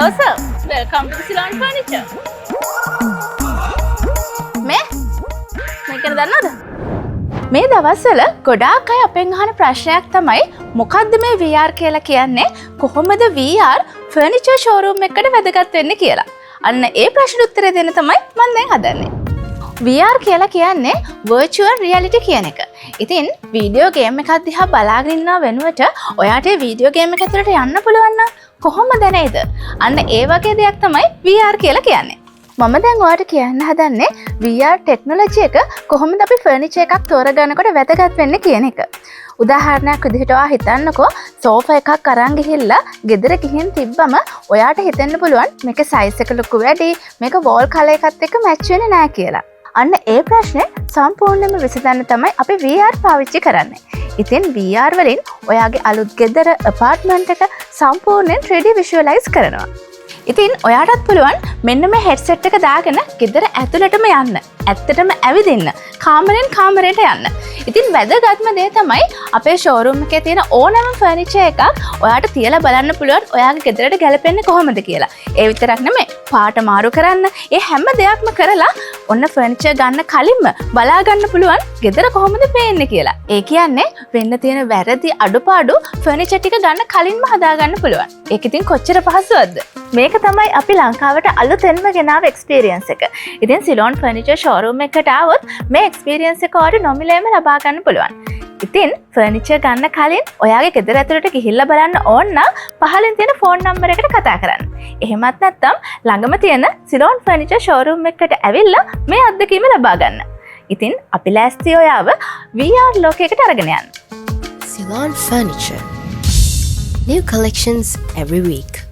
Hello sir, welcome to Ceylon Furniture. මේකද දන්නවද? මේ දවස්වල ගොඩාක් අය අපෙන් අහන ප්‍රශ්නයක් තමයි මොකද්ද මේ VR කියලා කියන්නේ? කොහොමද VR ෆර්නිචර් ෂෝරූම් එකකට වැදගත් වෙන්නේ කියලා. අන්න ඒ ප්‍රශ්න උත්තරේ දෙන්න තමයි මම දැන් හදන්නේ. VR කියලා කියන්නේ virtual reality කියන එක. ඉතින් වීඩියෝ ගේම් එකක් දිහා බලාගෙන ඉන්නව වෙනුවට ඔයාට ඒ වීඩියෝ ගේම් එක ඇතුළට යන්න පුළුවන් නම් කොහොමද නේද? අන්න ඒ වගේ දෙයක් තමයි VR කියලා කියන්නේ. මම දැන් ඔයාලට කියන්න හදන්නේ VR ටෙක්නොලොජි එක කොහොමද අපි ෆර්නිචර් එකක් තෝරගන්නකොට වැදගත් වෙන්නේ කියන එක. උදාහරණයක් විදිහට ඔයා හිතන්නකෝ සෝෆා එකක් අරන් ගිහිල්ලා ගෙදර ගිහින් තිබ්බම ඔයාට හිතෙන්න පුළුවන් මේක සයිස් එක ලොකු වැඩි, මේක වෝල් කලර් එකත් එක්ක මැච් වෙන්නේ නැහැ කියලා. අන්න ඒ ප්‍රශ්නේ සම්පූර්ණයෙන්ම විසඳන්න තමයි අපි VR පාවිච්චි කරන්නේ. ඉතින් VR වලින් ඔයාගේ අලුත් ගෙදර apartment එක සම්පූර්ණයෙන් 3D visualize කරනවා. ඉතින් ඔයාටත් පුළුවන් මෙන්න මේ headset එක දාගෙන ගෙදර ඇතුළටම යන්න. ඇත්තටම ඇවිදින්න. කාමරෙන් කාමරයට යන්න. ඉතින් වැදගත්ම දේ තමයි අපේ showroom එකේ තියෙන ඕනෑම furniture එකක් ඔයාට තියලා බලන්න පුළුවන් ඔයාගේ ගෙදරට ගැලපෙන්නේ කොහොමද කියලා. ඒ විතරක් නෙමෙයි පාට මාරු කරන්න, ඒ හැම දෙයක්ම කරලා ඔන්න furniture ගන්න කලින්ම බලා ගන්න පුළුවන් ගෙදර කොහොමද පේන්නේ කියලා. ඒ කියන්නේ වෙන්න තියෙන වැරදි අඩුපාඩු furniture ටික ගන්න කලින්ම හදා ගන්න පුළුවන්. ඒක ඉතින් කොච්චර පහසුවක්ද? මේක තමයි අපි ලංකාවට අලුතෙන්ම ගෙනාව experience එක. ඉතින් Ceylon Furniture showroom එකට ආවොත් මේ experience එක ඔයාලට නොමිලේම ලබා ගන්න පුළුවන්. ඉතින් furniture ගන්න කලින් ඔයාගේ ගෙදර ඇතුළට ගිහිල්ලා බලන්න ඕන නම් පහළින් තියෙන phone number එකට කතා කරන්න. එහෙමත් නැත්නම් ළඟම තියෙන Ceylon Furniture showroom එකට ඇවිල්ලා මේ අත්දැකීම ලබා ගන්න. ඉතින් අපි ලෑස්ති ඔයාව VR ලෝකයකට අරගෙන යන්න. Ceylon Furniture. New collections every week.